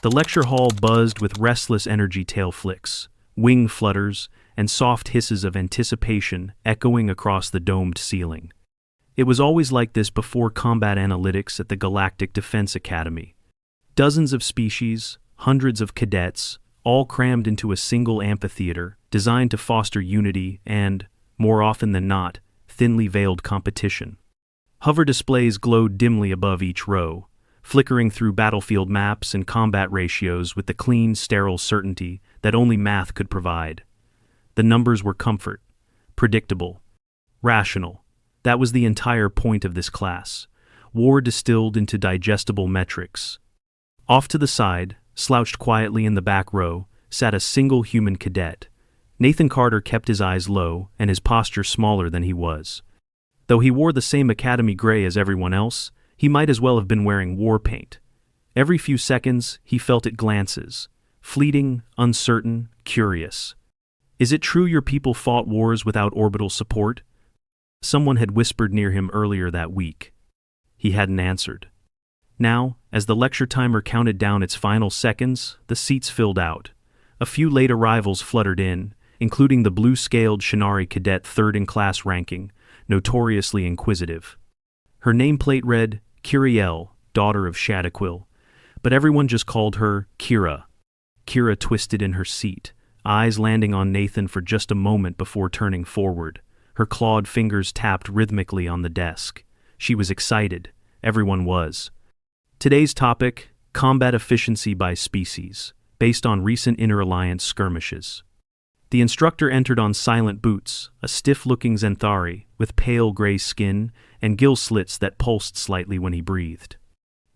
The lecture hall buzzed with restless energy tail flicks, wing flutters, and soft hisses of anticipation echoing across the domed ceiling. It was always like this before combat analytics at the Galactic Defense Academy. Dozens of species, hundreds of cadets, all crammed into a single amphitheater designed to foster unity and, more often than not, thinly veiled competition. Hover displays glowed dimly above each row, flickering through battlefield maps and combat ratios with the clean, sterile certainty that only math could provide. The numbers were comfort, predictable, rational. That was the entire point of this class. War distilled into digestible metrics. Off to the side, slouched quietly in the back row, sat a single human cadet. Nathan Carter kept his eyes low and his posture smaller than he was. Though he wore the same academy gray as everyone else, he might as well have been wearing war paint. Every few seconds, he felt it glances. Fleeting, uncertain, curious. Is it true your people fought wars without orbital support? Someone had whispered near him earlier that week. He hadn't answered. Now, as the lecture timer counted down its final seconds, the seats filled out. A few late arrivals fluttered in, including the blue-scaled Shinari cadet third in class ranking, notoriously inquisitive. Her nameplate read, Kiriel, daughter of Shadaquil, but everyone just called her Kira. Kira twisted in her seat, eyes landing on Nathan for just a moment before turning forward. Her clawed fingers tapped rhythmically on the desk. She was excited. Everyone was. Today's topic, combat efficiency by species, based on recent inter-alliance skirmishes. The instructor entered on silent boots, a stiff-looking Zenthari with pale gray skin and gill slits that pulsed slightly when he breathed.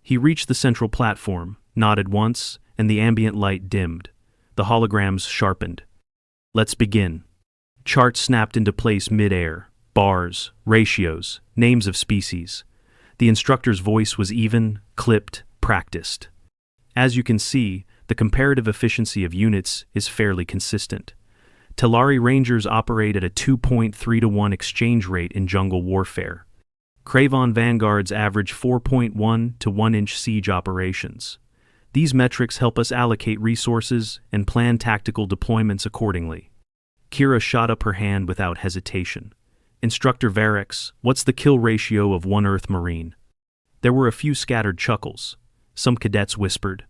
He reached the central platform, nodded once, and the ambient light dimmed. The holograms sharpened. Let's begin. Charts snapped into place mid-air, bars, ratios, names of species. The instructor's voice was even, clipped, practiced. As you can see, the comparative efficiency of units is fairly consistent. Telari Rangers operate at a 2.3 to 1 exchange rate in jungle warfare. Cravon Vanguards average 4.1 to 1-inch siege operations. These metrics help us allocate resources and plan tactical deployments accordingly. Kira shot up her hand without hesitation. Instructor Varex, what's the kill ratio of one Earth Marine? There were a few scattered chuckles. Some cadets whispered.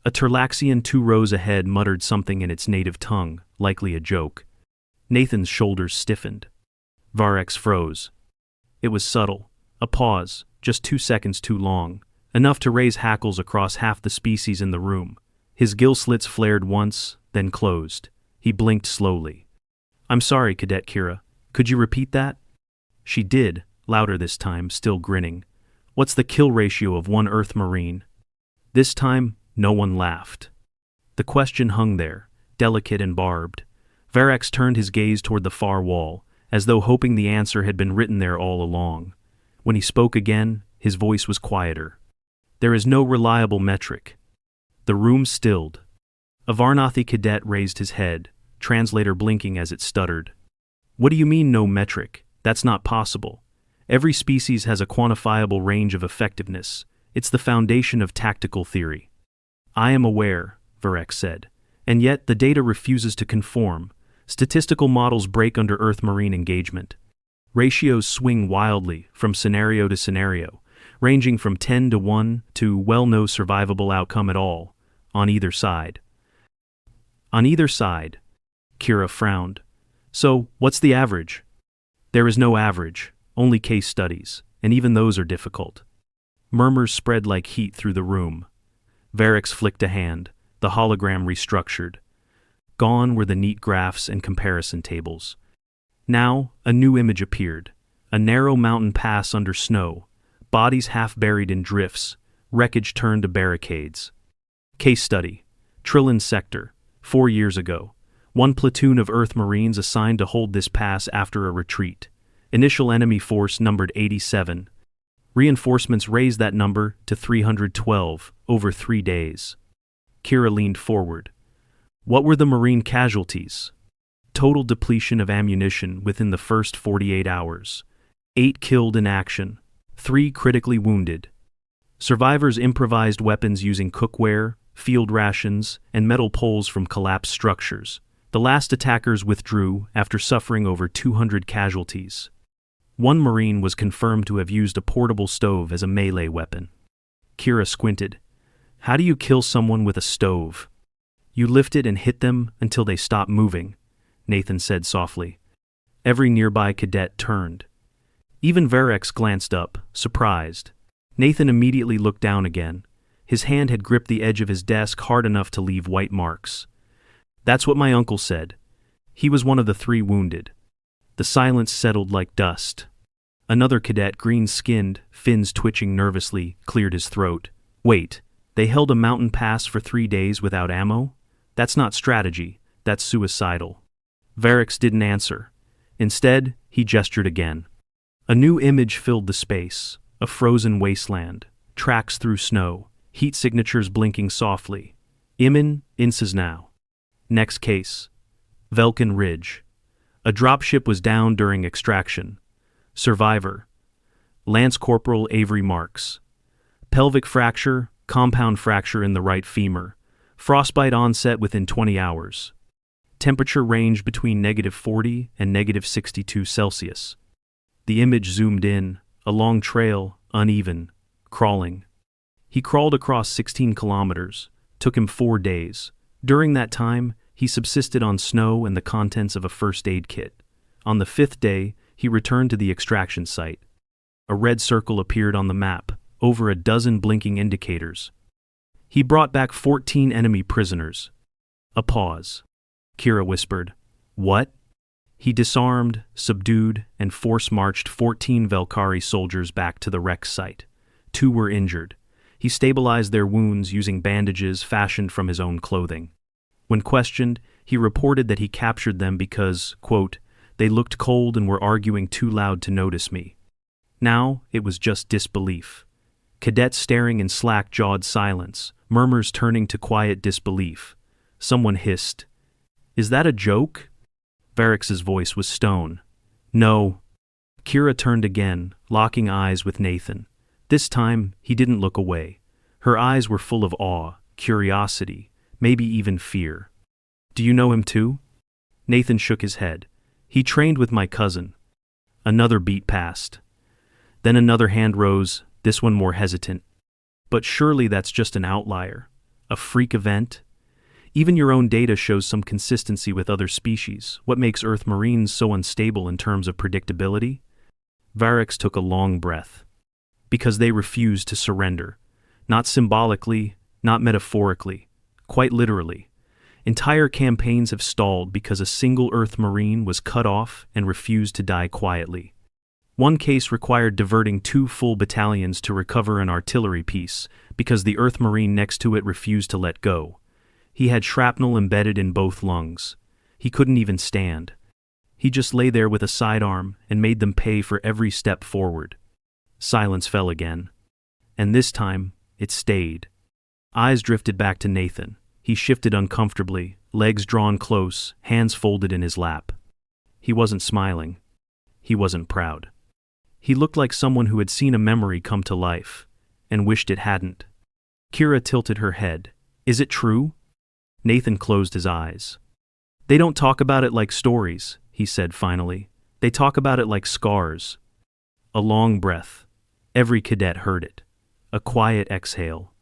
A Turlaxian 2 rows ahead muttered something in its native tongue, likely a joke. Nathan's shoulders stiffened. Varex froze. It was subtle. A pause, just 2 seconds too long, enough to raise hackles across half the species in the room. His gill slits flared once, then closed. He blinked slowly. I'm sorry, Cadet Kira. Could you repeat that? She did, louder this time, still grinning. What's the kill ratio of one Earth Marine? This time, no one laughed. The question hung there, delicate and barbed. Varex turned his gaze toward the far wall, as though hoping the answer had been written there all along. When he spoke again, his voice was quieter. There is no reliable metric. The room stilled. A Varnathi cadet raised his head, translator blinking as it stuttered. What do you mean no metric? That's not possible. Every species has a quantifiable range of effectiveness. It's the foundation of tactical theory. I am aware, Varex said, and yet the data refuses to conform. Statistical models break under Earth Marine engagement. Ratios swing wildly from scenario to scenario, ranging from 10 to 1 to, well, no survivable outcome at all, on either side. On either side, Kira frowned. So, what's the average? There is no average, only case studies, and even those are difficult. Murmurs spread like heat through the room. Varex flicked a hand, the hologram restructured. Gone were the neat graphs and comparison tables. Now, a new image appeared. A narrow mountain pass under snow, bodies half buried in drifts, wreckage turned to barricades. Case study. Trillin Sector, 4 years ago. 1 platoon of Earth Marines assigned to hold this pass after a retreat. Initial enemy force numbered 87. Reinforcements raised that number to 312 over 3 days. Kira leaned forward. What were the Marine casualties? Total depletion of ammunition within the first 48 hours. 8 killed in action, 3 critically wounded. Survivors improvised weapons using cookware, field rations, and metal poles from collapsed structures. The last attackers withdrew after suffering over 200 casualties. One Marine was confirmed to have used a portable stove as a melee weapon. Kira squinted. How do you kill someone with a stove? You lift it and hit them until they stop moving, Nathan said softly. Every nearby cadet turned. Even Varex glanced up, surprised. Nathan immediately looked down again. His hand had gripped the edge of his desk hard enough to leave white marks. That's what my uncle said. He was one of the 3 wounded. The silence settled like dust. Another cadet, green-skinned, fins twitching nervously, cleared his throat. Wait, they held a mountain pass for 3 days without ammo? That's not strategy, that's suicidal. Varex didn't answer. Instead, he gestured again. A new image filled the space, a frozen wasteland, tracks through snow, heat signatures blinking softly. Imin, Insasnow. Next case. Velkin Ridge. A dropship was down during extraction. Survivor. Lance Corporal Avery Marks. Pelvic fracture, compound fracture in the right femur. Frostbite onset within 20 hours. Temperature range between -40 and -62 Celsius. The image zoomed in, a long trail, uneven, crawling. He crawled across 16 kilometers, took him 4 days. During that time, he subsisted on snow and the contents of a first aid kit. On the 5th day, he returned to the extraction site. A red circle appeared on the map, over a dozen blinking indicators. He brought back 14 enemy prisoners. A pause. Kira whispered, "What?" He disarmed, subdued, and force-marched 14 Velkari soldiers back to the wreck site. 2 were injured. He stabilized their wounds using bandages fashioned from his own clothing. When questioned, he reported that he captured them because, quote, they looked cold and were arguing too loud to notice me. Now, it was just disbelief. Cadets staring in slack-jawed silence, murmurs turning to quiet disbelief. Someone hissed, "Is that a joke?" Varex's voice was stone. "No." Kira turned again, locking eyes with Nathan. This time, he didn't look away. Her eyes were full of awe, curiosity, maybe even fear. "Do you know him too?" Nathan shook his head. "He trained with my cousin." Another beat passed. Then another hand rose, this one more hesitant. "But surely that's just an outlier. A freak event? Even your own data shows some consistency with other species. What makes Earth Marines so unstable in terms of predictability?" Varex took a long breath. "Because they refused to surrender. Not symbolically, not metaphorically, quite literally. Entire campaigns have stalled because a single Earth Marine was cut off and refused to die quietly. One case required diverting 2 full battalions to recover an artillery piece because the Earth Marine next to it refused to let go. He had shrapnel embedded in both lungs. He couldn't even stand. He just lay there with a sidearm and made them pay for every step forward." Silence fell again. And this time, it stayed. Eyes drifted back to Nathan. He shifted uncomfortably, legs drawn close, hands folded in his lap. He wasn't smiling. He wasn't proud. He looked like someone who had seen a memory come to life, and wished it hadn't. Kira tilted her head. "Is it true?" Nathan closed his eyes. "They don't talk about it like stories," he said finally. "They talk about it like scars." A long breath. Every cadet heard it. A quiet exhale.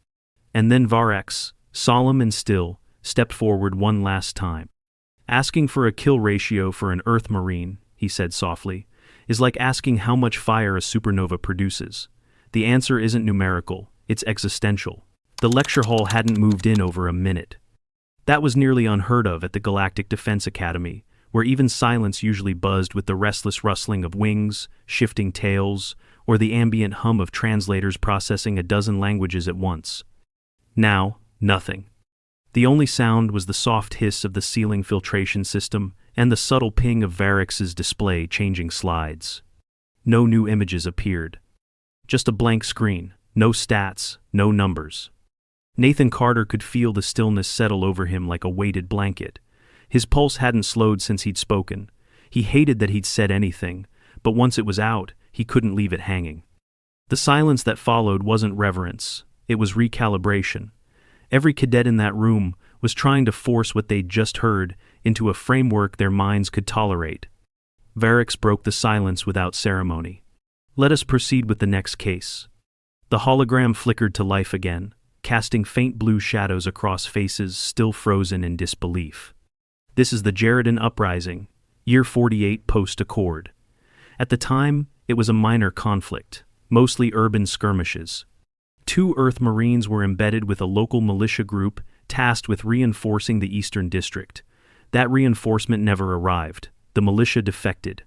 And then Varex, solemn and still, stepped forward one last time. "Asking for a kill ratio for an Earth Marine," he said softly, "is like asking how much fire a supernova produces. The answer isn't numerical, it's existential." The lecture hall hadn't moved in over a minute. That was nearly unheard of at the Galactic Defense Academy, where even silence usually buzzed with the restless rustling of wings, shifting tails, or the ambient hum of translators processing a dozen languages at once. Now, nothing. The only sound was the soft hiss of the ceiling filtration system and the subtle ping of Varex's display changing slides. No new images appeared. Just a blank screen, no stats, no numbers. Nathan Carter could feel the stillness settle over him like a weighted blanket. His pulse hadn't slowed since he'd spoken. He hated that he'd said anything, but once it was out, he couldn't leave it hanging. The silence that followed wasn't reverence, it was recalibration. Every cadet in that room was trying to force what they'd just heard into a framework their minds could tolerate. Varix broke the silence without ceremony. Let us proceed with the next case. The hologram flickered to life again, casting faint blue shadows across faces still frozen in disbelief. This is the Jeridan Uprising, year 48 post-Accord. At the time, it was a minor conflict, mostly urban skirmishes. 2 Earth Marines were embedded with a local militia group tasked with reinforcing the Eastern District. That reinforcement never arrived. The militia defected.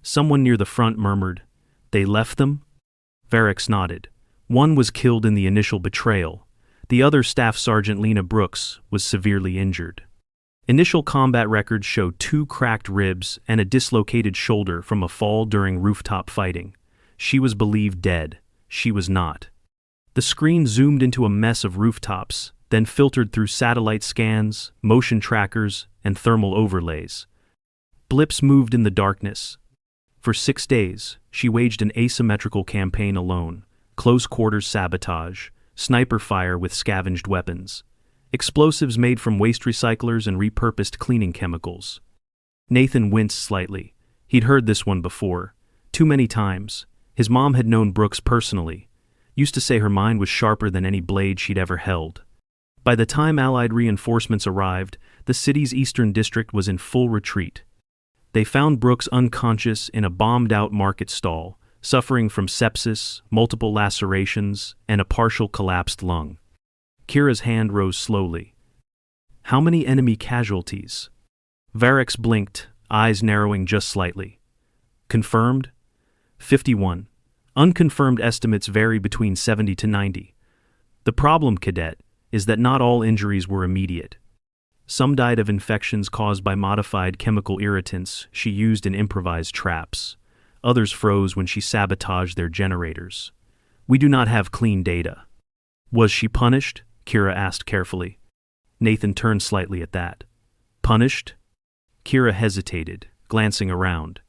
Someone near the front murmured, "They left them?" Varix nodded. One was killed in the initial betrayal. The other, Staff Sergeant Lena Brooks, was severely injured. Initial combat records showed 2 cracked ribs and a dislocated shoulder from a fall during rooftop fighting. She was believed dead. She was not. The screen zoomed into a mess of rooftops, then filtered through satellite scans, motion trackers, and thermal overlays. Blips moved in the darkness. For 6 days, she waged an asymmetrical campaign alone, close-quarters sabotage, sniper fire with scavenged weapons, explosives made from waste recyclers and repurposed cleaning chemicals. Nathan winced slightly. He'd heard this one before. Too many times. His mom had known Brooks personally. Used to say her mind was sharper than any blade she'd ever held. By the time Allied reinforcements arrived, the city's eastern district was in full retreat. They found Brooks unconscious in a bombed-out market stall, suffering from sepsis, multiple lacerations, and a partial collapsed lung. Kira's hand rose slowly. How many enemy casualties? Varix blinked, eyes narrowing just slightly. Confirmed? 51. Unconfirmed estimates vary between 70 to 90. The problem, Cadet, is that not all injuries were immediate. Some died of infections caused by modified chemical irritants she used in improvised traps. Others froze when she sabotaged their generators. We do not have clean data. Was she punished? Kira asked carefully. Nathan turned slightly at that. Punished? Kira hesitated, glancing around.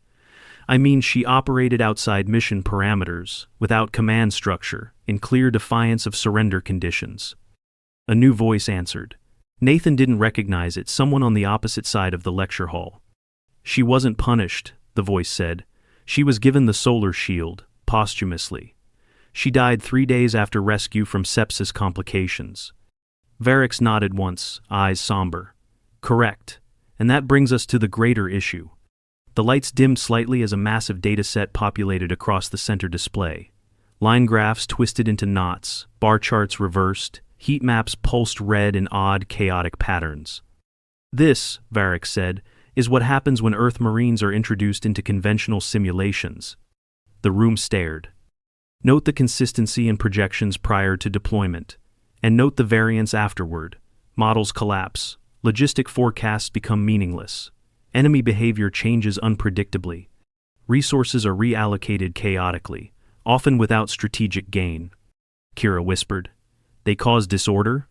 I mean, she operated outside mission parameters, without command structure, in clear defiance of surrender conditions. A new voice answered. Nathan didn't recognize it, someone on the opposite side of the lecture hall. She wasn't punished, the voice said. She was given the solar shield, posthumously. She died 3 days after rescue from sepsis complications. Varix nodded once, eyes somber. Correct. And that brings us to the greater issue. The lights dimmed slightly as a massive dataset populated across the center display. Line graphs twisted into knots, bar charts reversed, heat maps pulsed red in odd, chaotic patterns. This, Varix said, is what happens when Earth Marines are introduced into conventional simulations. The room stared. Note the consistency in projections prior to deployment, and note the variance afterward. Models collapse, logistic forecasts become meaningless. Enemy behavior changes unpredictably. Resources are reallocated chaotically, often without strategic gain. Kira whispered. They cause disorder?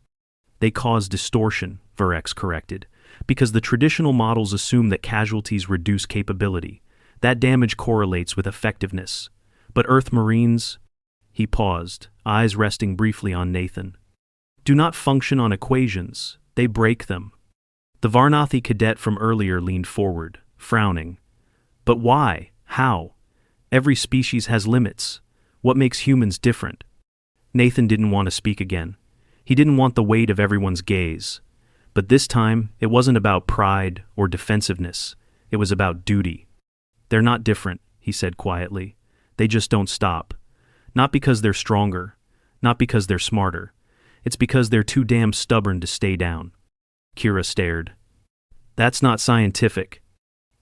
They cause distortion, Varix corrected, because the traditional models assume that casualties reduce capability. That damage correlates with effectiveness. But Earth Marines... He paused, eyes resting briefly on Nathan. Do not function on equations, they break them. The Varnathi cadet from earlier leaned forward, frowning. But why? How? Every species has limits. What makes humans different? Nathan didn't want to speak again. He didn't want the weight of everyone's gaze. But this time, it wasn't about pride or defensiveness. It was about duty. They're not different, he said quietly. They just don't stop. Not because they're stronger, not because they're smarter. It's because they're too damn stubborn to stay down. Kira stared. That's not scientific.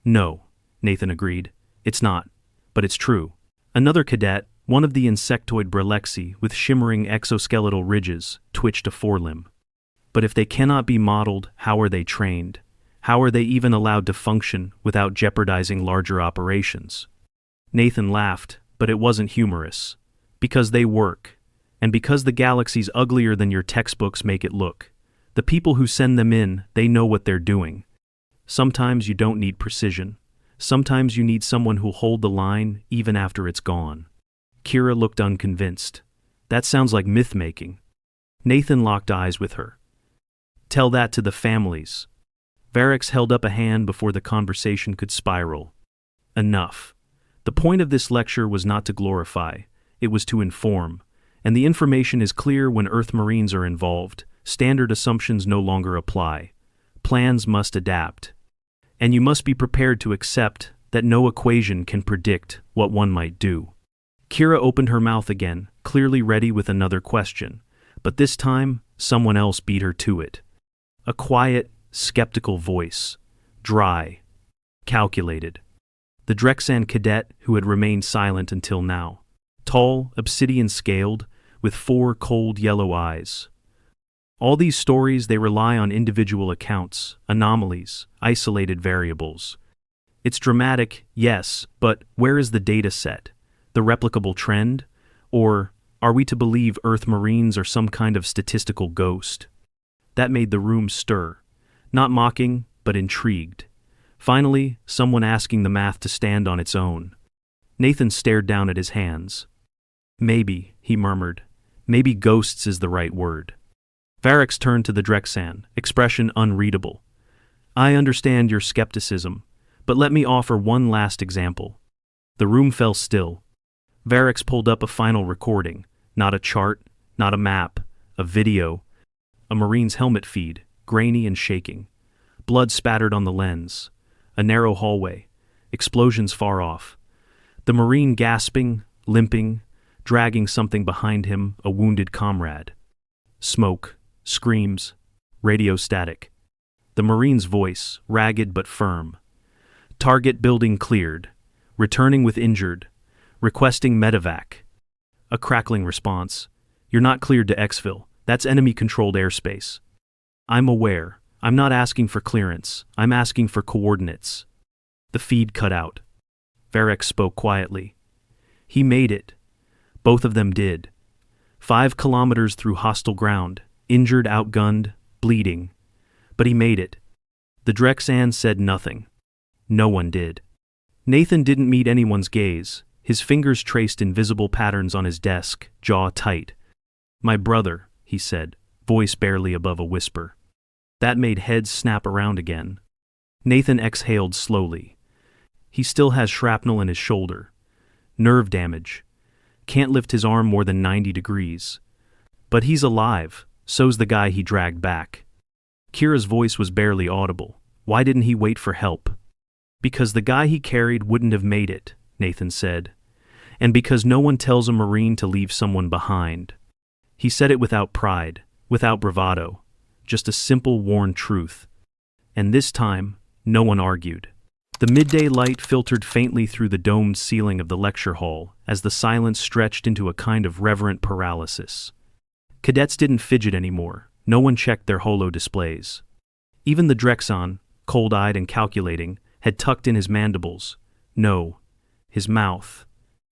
No, Nathan agreed. It's not, but it's true. Another cadet, one of the insectoid Brelexi with shimmering exoskeletal ridges, twitched a forelimb. But if they cannot be modeled, how are they trained? How are they even allowed to function without jeopardizing larger operations? Nathan laughed, but it wasn't humorous. Because they work. And because the galaxy's uglier than your textbooks make it look. The people who send them in, they know what they're doing. Sometimes you don't need precision. Sometimes you need someone who'll hold the line even after it's gone. Kira looked unconvinced. That sounds like myth-making. Nathan locked eyes with her. Tell that to the families. Varix held up a hand before the conversation could spiral. Enough. The point of this lecture was not to glorify, it was to inform, and the information is clear when Earth Marines are involved. Standard assumptions no longer apply. Plans must adapt. And you must be prepared to accept that no equation can predict what one might do. Kira opened her mouth again, clearly ready with another question, but this time, someone else beat her to it. A quiet, skeptical voice. Dry. Calculated. The Drexan cadet who had remained silent until now. Tall, obsidian-scaled, with 4 cold yellow eyes. All these stories, they rely on individual accounts, anomalies, isolated variables. It's dramatic, yes, but where is the data set? The replicable trend? Or are we to believe Earth Marines are some kind of statistical ghost? That made the room stir. Not mocking, but intrigued. Finally, someone asking the math to stand on its own. Nathan stared down at his hands. Maybe, he murmured. Maybe ghosts is the right word. Varix turned to the Drexan, expression unreadable. I understand your skepticism, but let me offer one last example. The room fell still. Varix pulled up a final recording, not a chart, not a map, a video, a Marine's helmet feed, grainy and shaking. Blood spattered on the lens. A narrow hallway. Explosions far off. The Marine gasping, limping, dragging something behind him, a wounded comrade. Smoke, screams, radio static. The Marine's voice, ragged but firm. Target building cleared. Returning with injured. Requesting medevac. A crackling response. You're not cleared to exfil. That's enemy-controlled airspace. I'm aware. I'm not asking for clearance. I'm asking for coordinates. The feed cut out. Varix spoke quietly. He made it. Both of them did. 5 kilometers through hostile ground, injured, outgunned, bleeding. But he made it. The Drexan said nothing. No one did. Nathan didn't meet anyone's gaze. His fingers traced invisible patterns on his desk, jaw tight. My brother, he said, voice barely above a whisper. That made heads snap around again. Nathan exhaled slowly. He still has shrapnel in his shoulder. Nerve damage. Can't lift his arm more than 90 degrees. But he's alive, so's the guy he dragged back. Kira's voice was barely audible. Why didn't he wait for help? Because the guy he carried wouldn't have made it, Nathan said. And because no one tells a Marine to leave someone behind. He said it without pride, without bravado. Just a simple, worn truth. And this time, no one argued. The midday light filtered faintly through the domed ceiling of the lecture hall as the silence stretched into a kind of reverent paralysis. Cadets didn't fidget anymore. No one checked their holo displays. Even the Drexan, cold-eyed and calculating, had tucked in his mandibles. No, his mouth.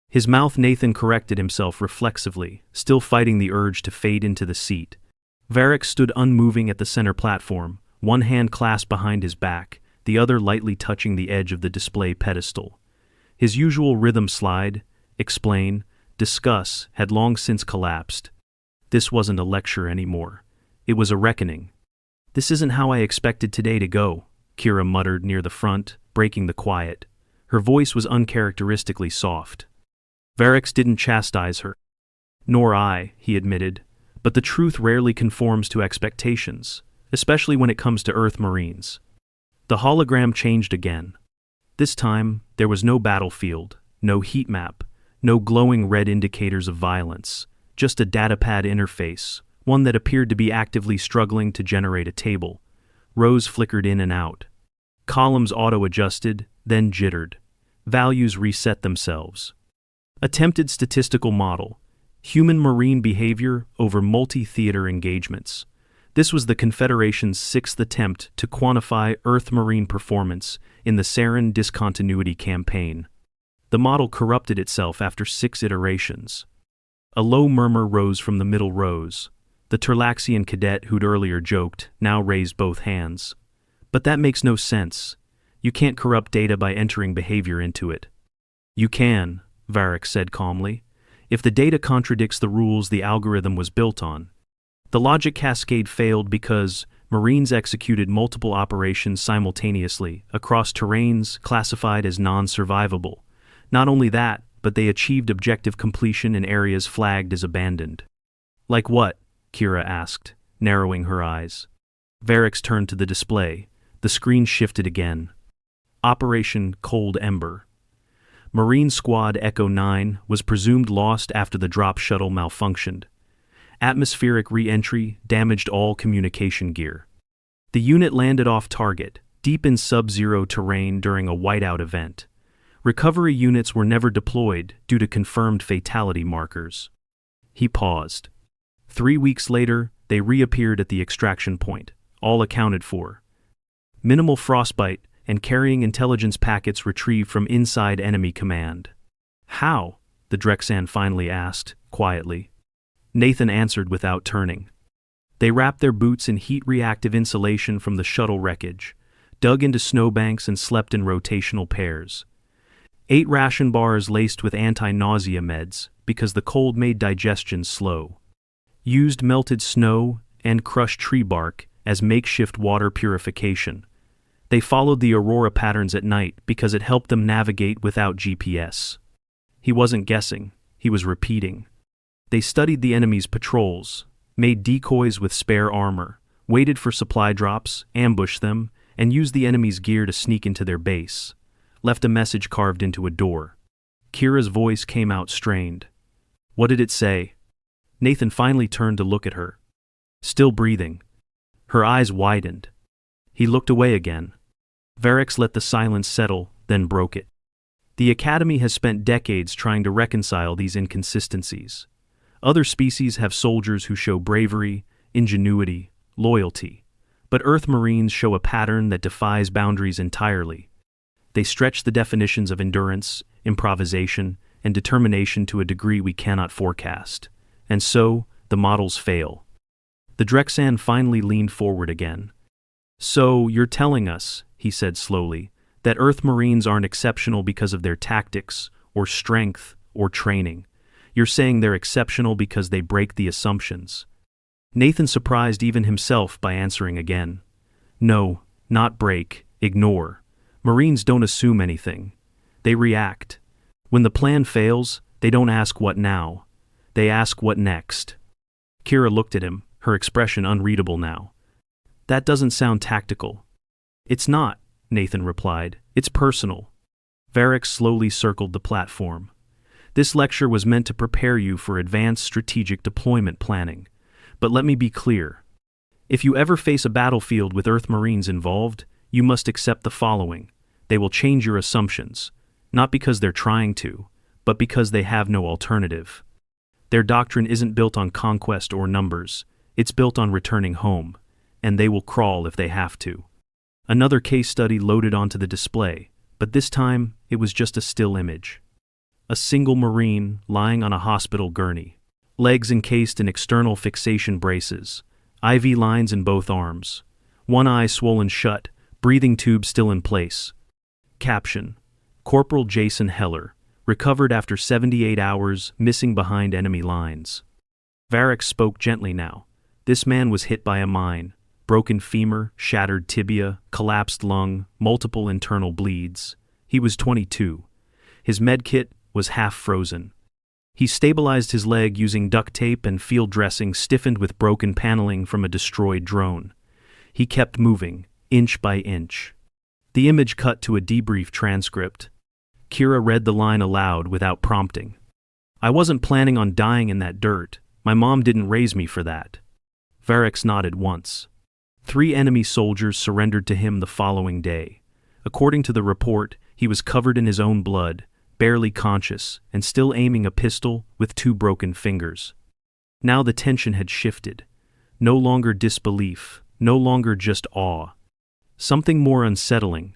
His mouth, Nathan corrected himself reflexively, still fighting the urge to fade into the seat. Varix stood unmoving at the center platform, one hand clasped behind his back, the other lightly touching the edge of the display pedestal. His usual rhythm slide, explain, discuss, had long since collapsed. This wasn't a lecture anymore. It was a reckoning. This isn't how I expected today to go, Kira muttered near the front, breaking the quiet. Her voice was uncharacteristically soft. Varix didn't chastise her. Nor I, he admitted. But the truth rarely conforms to expectations, especially when it comes to Earth Marines. The hologram changed again. This time, there was no battlefield, no heat map, no glowing red indicators of violence, just a datapad interface, one that appeared to be actively struggling to generate a table. Rows flickered in and out. Columns auto-adjusted, then jittered. Values reset themselves. Attempted statistical model. Human Marine behavior over multi-theater engagements. This was the Confederation's 6th attempt to quantify Earth Marine performance in the Sarin discontinuity campaign. The model corrupted itself after 6 iterations. A low murmur rose from the middle rows. The Turlaxian cadet who'd earlier joked now raised both hands. But that makes no sense. You can't corrupt data by entering behavior into it. You can, Varix said calmly, if the data contradicts the rules the algorithm was built on. The logic cascade failed because Marines executed multiple operations simultaneously across terrains classified as non-survivable. Not only that, but they achieved objective completion in areas flagged as abandoned. Like what? Kira asked, narrowing her eyes. Varix turned to the display. The screen shifted again. Operation Cold Ember. Marine Squad Echo 9 was presumed lost after the drop shuttle malfunctioned. Atmospheric re-entry damaged all communication gear. The unit landed off target, deep in sub-zero terrain during a whiteout event. Recovery units were never deployed due to confirmed fatality markers. He paused. 3 weeks later, they reappeared at the extraction point, all accounted for. Minimal frostbite and carrying intelligence packets retrieved from inside enemy command. How? The Drexan finally asked, quietly. Nathan answered without turning. They wrapped their boots in heat-reactive insulation from the shuttle wreckage, dug into snowbanks and slept in rotational pairs. 8 ration bars laced with anti-nausea meds because the cold made digestion slow. Used melted snow and crushed tree bark as makeshift water purification. They followed the aurora patterns at night because it helped them navigate without GPS. He wasn't guessing, he was repeating. They studied the enemy's patrols, made decoys with spare armor, waited for supply drops, ambushed them, and used the enemy's gear to sneak into their base. Left a message carved into a door. Kira's voice came out strained. What did it say? Nathan finally turned to look at her. Still breathing. Her eyes widened. He looked away again. Varix let the silence settle, then broke it. The Academy has spent decades trying to reconcile these inconsistencies. Other species have soldiers who show bravery, ingenuity, loyalty. But Earth Marines show a pattern that defies boundaries entirely. They stretch the definitions of endurance, improvisation, and determination to a degree we cannot forecast. And so, the models fail. The Drexan finally leaned forward again. So, you're telling us, he said slowly, that Earth Marines aren't exceptional because of their tactics, or strength, or training. You're saying they're exceptional because they break the assumptions. Nathan surprised even himself by answering again. No, not break, ignore. Marines don't assume anything. They react. When the plan fails, they don't ask what now. They ask what next. Kira looked at him, her expression unreadable now. That doesn't sound tactical. It's not, Nathan replied. It's personal. Varix slowly circled the platform. This lecture was meant to prepare you for advanced strategic deployment planning. But let me be clear. If you ever face a battlefield with Earth Marines involved, you must accept the following. They will change your assumptions, not because they're trying to, but because they have no alternative. Their doctrine isn't built on conquest or numbers, it's built on returning home, and they will crawl if they have to. Another case study loaded onto the display, but this time it was just a still image. A single Marine lying on a hospital gurney, legs encased in external fixation braces, IV lines in both arms, one eye swollen shut, breathing tube still in place. Caption: Corporal Jason Heller, recovered after 78 hours, missing behind enemy lines. Varix spoke gently now. This man was hit by a mine. Broken femur, shattered tibia, collapsed lung, multiple internal bleeds. He was 22. His medkit was half frozen. He stabilized his leg using duct tape and field dressing stiffened with broken paneling from a destroyed drone. He kept moving, inch by inch. The image cut to a debrief transcript. Kira read the line aloud without prompting. I wasn't planning on dying in that dirt. My mom didn't raise me for that. Varix nodded once. 3 enemy soldiers surrendered to him the following day. According to the report, he was covered in his own blood, barely conscious, and still aiming a pistol with 2 broken fingers. Now the tension had shifted. No longer disbelief, no longer just awe. Something more unsettling.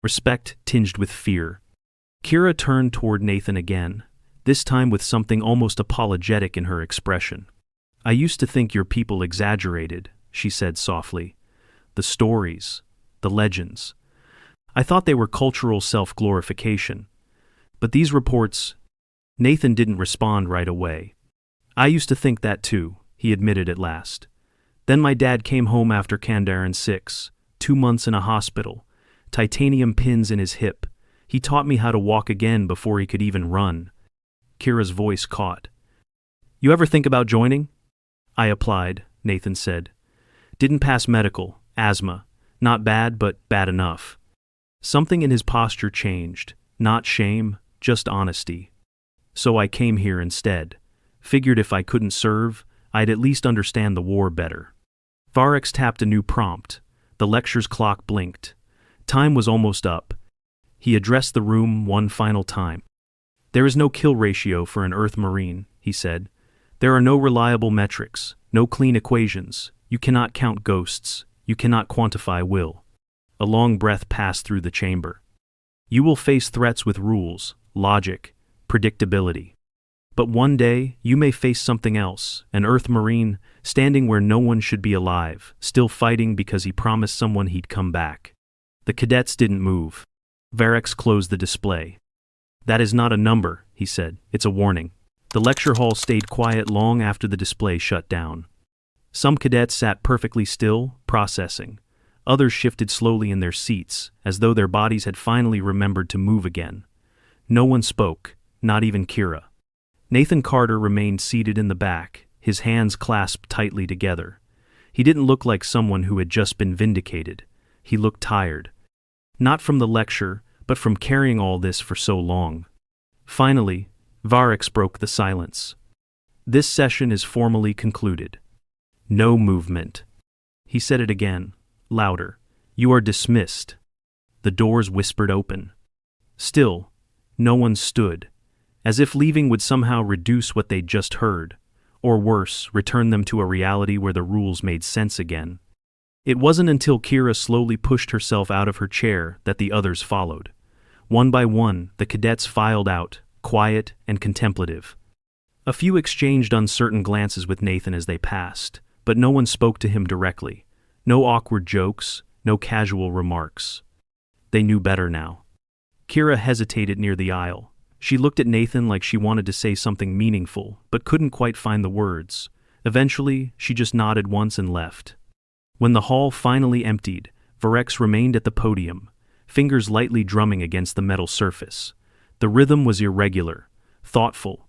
Respect tinged with fear. Kira turned toward Nathan again, this time with something almost apologetic in her expression. I used to think your people exaggerated, she said softly. The stories, the legends. I thought they were cultural self-glorification. But these reports... Nathan didn't respond right away. I used to think that too, he admitted at last. Then my dad came home after Kandarin 6, 2 months in a hospital, titanium pins in his hip. He taught me how to walk again before he could even run. Kira's voice caught. You ever think about joining? I applied, Nathan said. Didn't pass medical, asthma. Not bad, but bad enough. Something in his posture changed. Not shame, just honesty. So I came here instead. Figured if I couldn't serve, I'd at least understand the war better. Varex tapped a new prompt. The lecture's clock blinked. Time was almost up. He addressed the room one final time. There is no kill ratio for an Earth Marine, he said. There are no reliable metrics, no clean equations. You cannot count ghosts. You cannot quantify will. A long breath passed through the chamber. You will face threats with rules, logic, predictability. But one day, you may face something else, an Earth Marine, standing where no one should be alive, still fighting because he promised someone he'd come back. The cadets didn't move. Varex closed the display. That is not a number, he said. It's a warning. The lecture hall stayed quiet long after the display shut down. Some cadets sat perfectly still, processing. Others shifted slowly in their seats, as though their bodies had finally remembered to move again. No one spoke, not even Kira. Nathan Carter remained seated in the back, his hands clasped tightly together. He didn't look like someone who had just been vindicated. He looked tired. Not from the lecture, but from carrying all this for so long. Finally, Varex broke the silence. This session is formally concluded. No movement. He said it again, louder. You are dismissed. The doors whispered open. Still, no one stood, as if leaving would somehow reduce what they'd just heard, or worse, return them to a reality where the rules made sense again. It wasn't until Kira slowly pushed herself out of her chair that the others followed. One by one, the cadets filed out, quiet and contemplative. A few exchanged uncertain glances with Nathan as they passed, but no one spoke to him directly. No awkward jokes, no casual remarks. They knew better now. Kira hesitated near the aisle. She looked at Nathan like she wanted to say something meaningful, but couldn't quite find the words. Eventually, she just nodded once and left. When the hall finally emptied, Varex remained at the podium, fingers lightly drumming against the metal surface. The rhythm was irregular, thoughtful.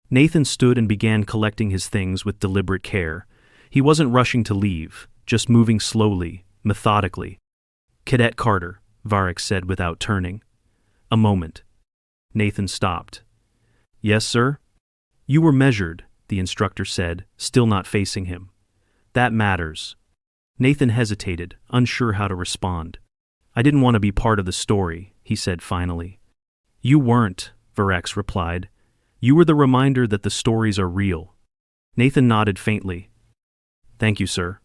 Nathan stood and began collecting his things with deliberate care. He wasn't rushing to leave, just moving slowly, methodically. Cadet Carter, Varex said without turning. A moment. Nathan stopped. Yes, sir? You were measured, the instructor said, still not facing him. That matters. Nathan hesitated, unsure how to respond. I didn't want to be part of the story, he said finally. You weren't, Varex replied. You were the reminder that the stories are real. Nathan nodded faintly. Thank you, sir.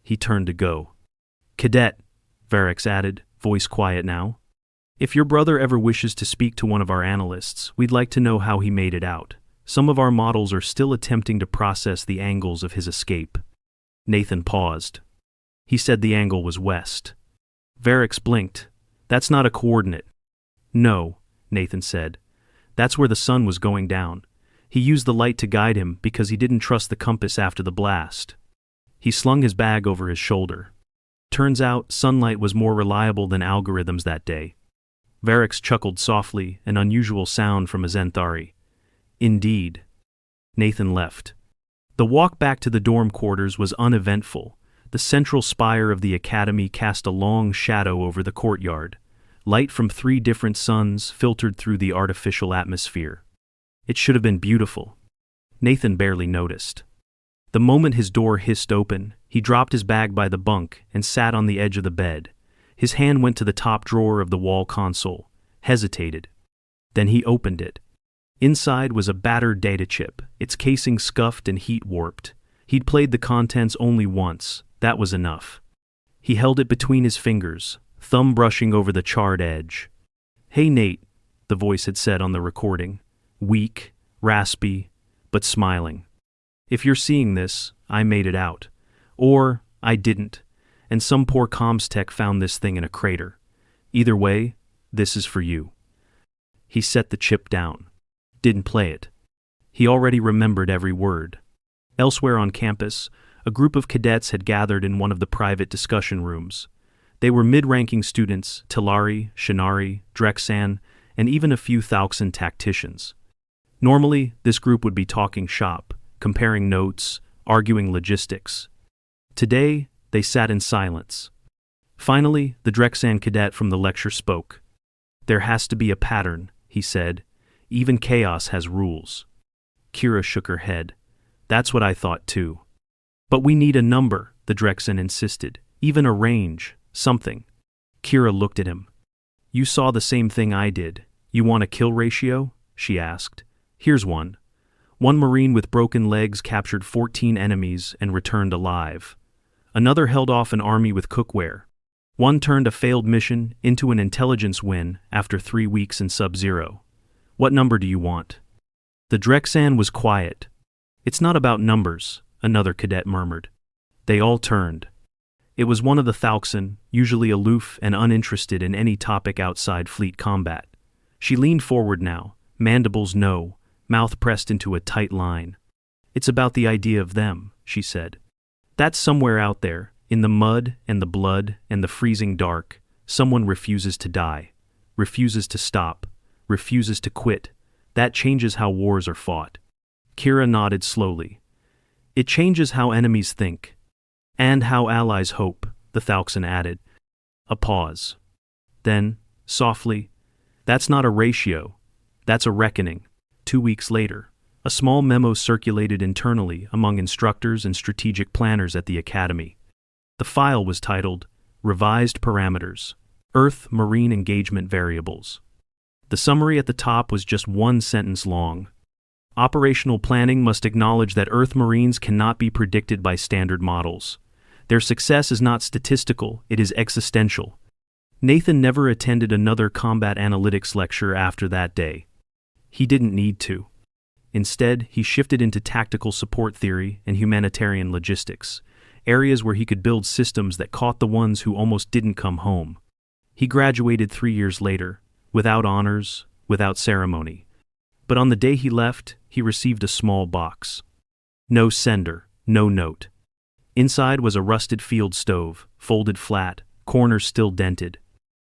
He turned to go. Cadet, Varex added, voice quiet now. If your brother ever wishes to speak to one of our analysts, we'd like to know how he made it out. Some of our models are still attempting to process the angles of his escape. Nathan paused. He said the angle was west. Varex blinked. That's not a coordinate. No, Nathan said. That's where the sun was going down. He used the light to guide him because he didn't trust the compass after the blast. He slung his bag over his shoulder. Turns out, sunlight was more reliable than algorithms that day. Varex chuckled softly, an unusual sound from a Zenthari. Indeed. Nathan left. The walk back to the dorm quarters was uneventful. The central spire of the academy cast a long shadow over the courtyard. Light from 3 different suns filtered through the artificial atmosphere. It should have been beautiful. Nathan barely noticed. The moment his door hissed open, he dropped his bag by the bunk and sat on the edge of the bed. His hand went to the top drawer of the wall console, hesitated. Then he opened it. Inside was a battered data chip, its casing scuffed and heat-warped. He'd played the contents only once. That was enough. He held it between his fingers, thumb brushing over the charred edge. Hey Nate, the voice had said on the recording. Weak, raspy, but smiling. If you're seeing this, I made it out. Or, I didn't, and some poor comms tech found this thing in a crater. Either way, this is for you. He set the chip down. Didn't play it. He already remembered every word. Elsewhere on campus, a group of cadets had gathered in one of the private discussion rooms. They were mid-ranking students, Tilari, Shinari, Drexan, and even a few Thauxan tacticians. Normally, this group would be talking shop, comparing notes, arguing logistics. Today, they sat in silence. Finally, the Drexan cadet from the lecture spoke. "There has to be a pattern," he said. "Even chaos has rules." Kira shook her head. "That's what I thought too." "But we need a number," the Drexan insisted. "Even a range, something." Kira looked at him. "You saw the same thing I did. You want a kill ratio?" she asked. "Here's one. One Marine with broken legs captured 14 enemies and returned alive. Another held off an army with cookware. One turned a failed mission into an intelligence win after 3 weeks in sub-zero. What number do you want?" The Drexan was quiet. "It's not about numbers," another cadet murmured. They all turned. It was one of the Thauxan, usually aloof and uninterested in any topic outside fleet combat. She leaned forward now, mandibles no, mouth pressed into a tight line. "It's about the idea of them," she said. "That's somewhere out there, in the mud and the blood and the freezing dark, someone refuses to die, refuses to stop, refuses to quit. That changes how wars are fought." Kira nodded slowly. "It changes how enemies think. And how allies hope," the Thauxan added. A pause. Then, softly, "That's not a ratio. That's a reckoning." 2 weeks later, a small memo circulated internally among instructors and strategic planners at the academy. The file was titled, "Revised Parameters, Earth-Marine Engagement Variables." The summary at the top was just 1 sentence long. Operational planning must acknowledge that Earth Marines cannot be predicted by standard models. Their success is not statistical, it is existential. Nathan never attended another combat analytics lecture after that day. He didn't need to. Instead, he shifted into tactical support theory and humanitarian logistics, areas where he could build systems that caught the ones who almost didn't come home. He graduated 3 years later, without honors, without ceremony. But on the day he left, he received a small box. No sender, no note. Inside was a rusted field stove, folded flat, corners still dented.